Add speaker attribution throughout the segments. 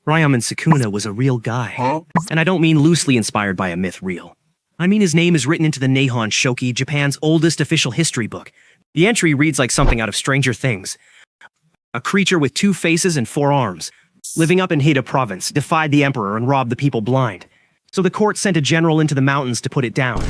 Speaker 1: Ryomen Sukuna was a real guy. And I don't mean loosely inspired by a myth real. I mean his name is written into the Nihon Shoki, Japan's oldest official history book. The entry reads like something out of Stranger Things. A creature with 2 faces and 4 arms, living up in Hida province, defied the emperor and robbed the people blind. So the court sent a general into the mountains to put it down.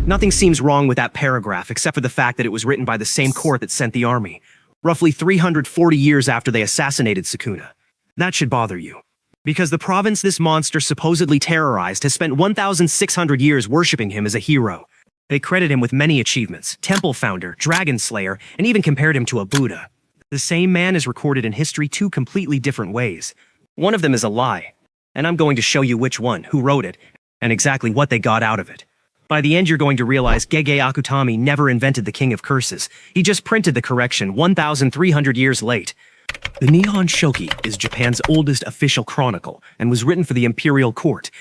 Speaker 1: Nothing seems wrong with that paragraph except for the fact that it was written by the same court that sent the army, roughly 340 years after they assassinated Sukuna. That should bother you. Because the province this monster supposedly terrorized has spent 1,600 years worshipping him as a hero. They credit him with many achievements, temple founder, dragon slayer, and even compared him to a Buddha. The same man is recorded in history 2 completely different ways. One of them is a lie, and I'm going to show you which one, who wrote it, and exactly what they got out of it. By the end you're going to realize Gege Akutami never invented the King of Curses. He just printed the correction 1,300 years late. The Nihon Shoki is Japan's oldest official chronicle and was written for the imperial court.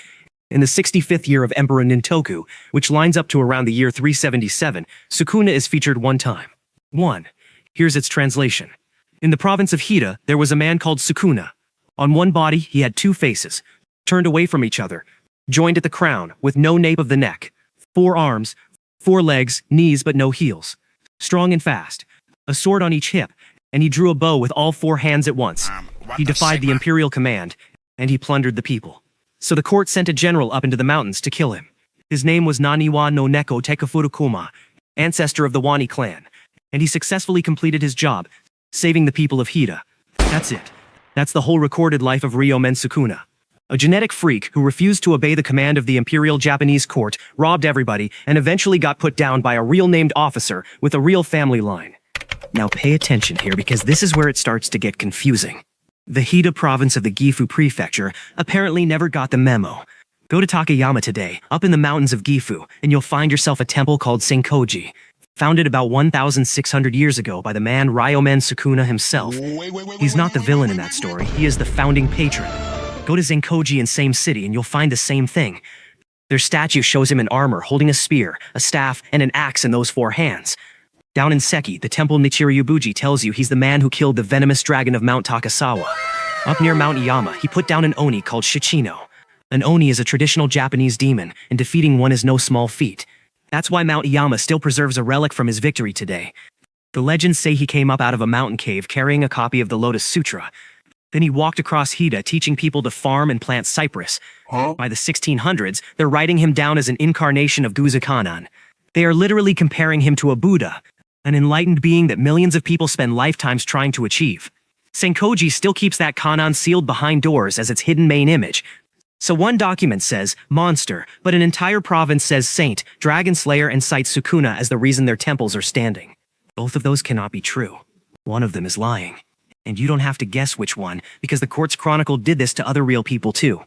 Speaker 1: In the 65th year of Emperor Nintoku, which lines up to around the year 377, Sukuna is featured 1 time. 1. Here's its translation. In the province of Hida, there was a man called Sukuna. On one body, he had 2 faces, turned away from each other, joined at the crown, with no nape of the neck, 4 arms, 4 legs, knees but no heels, strong and fast, a sword on each hip, and he drew a bow with all 4 hands at once. He defied the imperial command, and he plundered the people. So the court sent a general up into the mountains to kill him. His name was Naniwa no Neko Tekafurukuma, ancestor of the Wani clan, and he successfully completed his job, saving the people of Hida. That's it. That's the whole recorded life of Ryomen Sukuna. A genetic freak who refused to obey the command of the imperial Japanese court, robbed everybody, and eventually got put down by a real named officer with a real family line. Now pay attention here because this is where it starts to get confusing. The Hida province of the Gifu prefecture apparently never got the memo. Go to Takayama today, up in the mountains of Gifu, and you'll find yourself a temple called Senkoji, founded about 1,600 years ago by the man Ryomen Sukuna himself. He's not the villain in that story, he is the founding patron. Go to Zenkyuji in same city and you'll find the same thing. Their statue shows him in armor, holding a spear, a staff, and an axe in those 4 hands. Down in Seki, the temple Nichiryubuji tells you he's the man who killed the venomous dragon of Mount Takasawa. Up near Mount Iyama, he put down an Oni called Shichino. An Oni is a traditional Japanese demon, and defeating one is no small feat. That's why Mount Iyama still preserves a relic from his victory today. The legends say he came up out of a mountain cave carrying a copy of the Lotus Sutra. Then he walked across Hida, teaching people to farm and plant cypress. By the 1600s, they're writing him down as an incarnation of Guzukanan. They are literally comparing him to a Buddha, an enlightened being that millions of people spend lifetimes trying to achieve. Senkoji still keeps that Kanan sealed behind doors as its hidden main image. So one document says monster, but an entire province says saint, dragon slayer, and cites Sukuna as the reason their temples are standing. Both of those cannot be true. One of them is lying. And you don't have to guess which one, because the Quartz Chronicle did this to other real people too.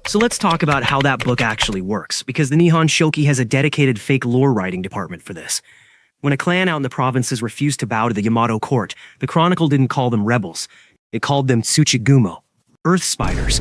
Speaker 1: So let's talk about how that book actually works, because the Nihon Shoki has a dedicated fake lore writing department for this. When a clan out in the provinces refused to bow to the Yamato court, the Chronicle didn't call them rebels. It called them Tsuchigumo, earth spiders.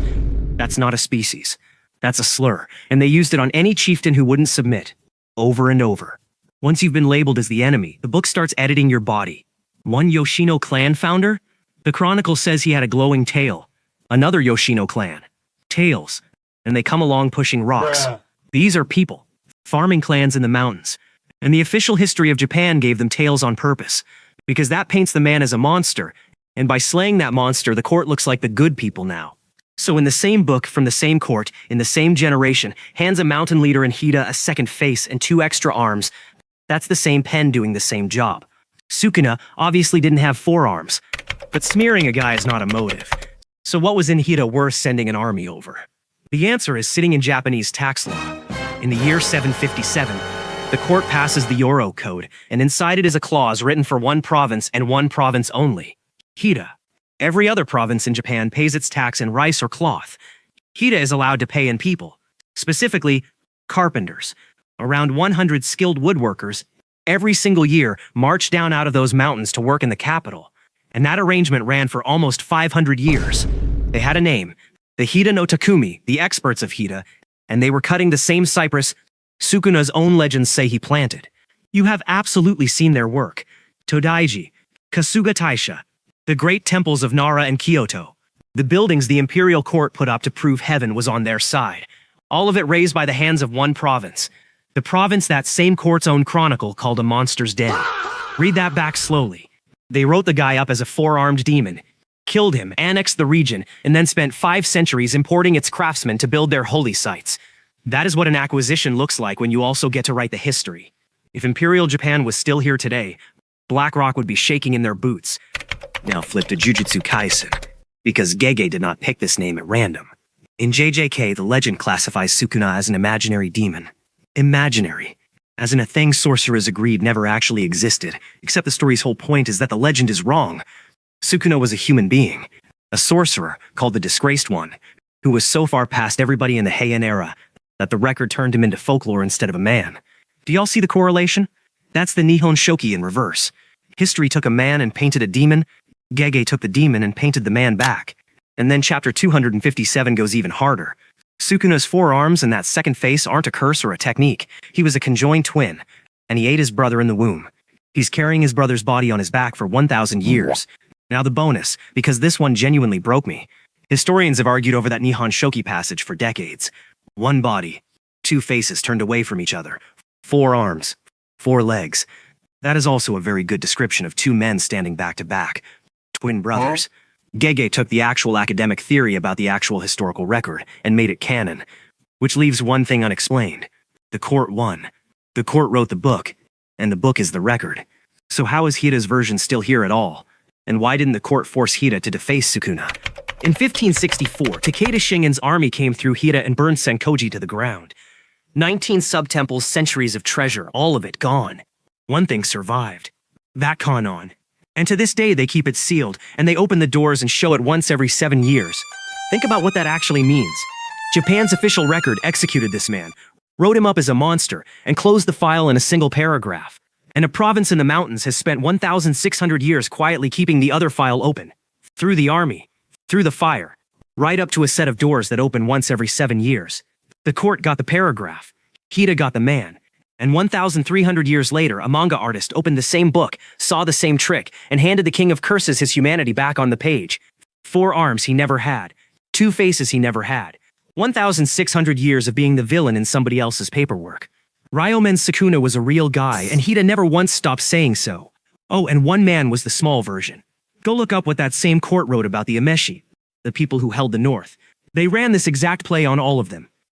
Speaker 1: That's not a species. That's a slur, and they used it on any chieftain who wouldn't submit, over and over. Once you've been labeled as the enemy, the book starts editing your body. One Yoshino clan founder? The Chronicle says he had a glowing tail. Another Yoshino clan. Tails. And they come along pushing rocks. These are people. Farming clans in the mountains. And the official history of Japan gave them tails on purpose, because that paints the man as a monster, and by slaying that monster, the court looks like the good people now. So in the same book, from the same court, in the same generation, hands a mountain leader in Hida a second face and 2 extra arms. That's the same pen doing the same job. Sukuna obviously didn't have 4 arms, but smearing a guy is not a motive. So what was in Hida worth sending an army over? The answer is sitting in Japanese tax law. In the year 757, the court passes the Yoro Code, and inside it is a clause written for one province and one province only. Hida. Every other province in Japan pays its tax in rice or cloth. Hida is allowed to pay in people. Specifically, carpenters. Around 100 skilled woodworkers every single year march down out of those mountains to work in the capital. And that arrangement ran for almost 500 years. They had a name, the Hida no Takumi, the experts of Hida, and they were cutting the same cypress Sukuna's own legends say he planted. You have absolutely seen their work. Todaiji, Kasuga Taisha, the great temples of Nara and Kyoto. The buildings the imperial court put up to prove heaven was on their side. All of it raised by the hands of one province. The province that same court's own chronicle called a monster's den. Read that back slowly. They wrote the guy up as a four-armed demon, killed him, annexed the region, and then spent 5 centuries importing its craftsmen to build their holy sites. That is what an acquisition looks like when you also get to write the history. If Imperial Japan was still here today, BlackRock would be shaking in their boots. Now flip to Jujutsu Kaisen, because Gege did not pick this name at random. In JJK, the legend classifies Sukuna as an imaginary demon. Imaginary, as in a thing sorcerers agreed never actually existed, except the story's whole point is that the legend is wrong. Sukuna was a human being, a sorcerer called the Disgraced One, who was so far past everybody in the Heian era that the record turned him into folklore instead of a man. Do y'all see the correlation? That's the Nihon Shoki in reverse. History took a man and painted a demon. Gege took the demon and painted the man back. And then chapter 257 goes even harder. Sukuna's 4 arms and that second face aren't a curse or a technique. He was a conjoined twin, and he ate his brother in the womb. He's carrying his brother's body on his back for 1,000 years. Now the bonus, because this one genuinely broke me. Historians have argued over that Nihon Shoki passage for decades. 1 body, 2 faces turned away from each other, 4 arms, 4 legs. That is also a very good description of 2 men standing back to back. Twin brothers. Gege took the actual academic theory about the actual historical record and made it canon, which leaves one thing unexplained. The court won. The court wrote the book, and the book is the record. So how is Hida's version still here at all? And why didn't the court force Hida to deface Sukuna? In 1564, Takeda Shingen's army came through Hida and burned Senkoji to the ground. 19 sub-temples, centuries of treasure, all of it gone. One thing survived. That Kanon. And to this day they keep it sealed, and they open the doors and show it once every 7 years. Think about what that actually means. Japan's official record executed this man, wrote him up as a monster, and closed the file in a single paragraph. And a province in the mountains has spent 1,600 years quietly keeping the other file open. Through the army, through the fire, right up to a set of doors that open once every 7 years. The court got the paragraph, Hida got the man, and 1,300 years later a manga artist opened the same book, saw the same trick, and handed the king of curses his humanity back on the page. 4 arms he never had, 2 faces he never had, 1,600 years of being the villain in somebody else's paperwork. Ryomen Sukuna was a real guy, and Hida never once stopped saying so. Oh, and 1 man was the small version. Go look up what that same court wrote about the Ameshi, the people who held the North. They ran this exact play on all of them.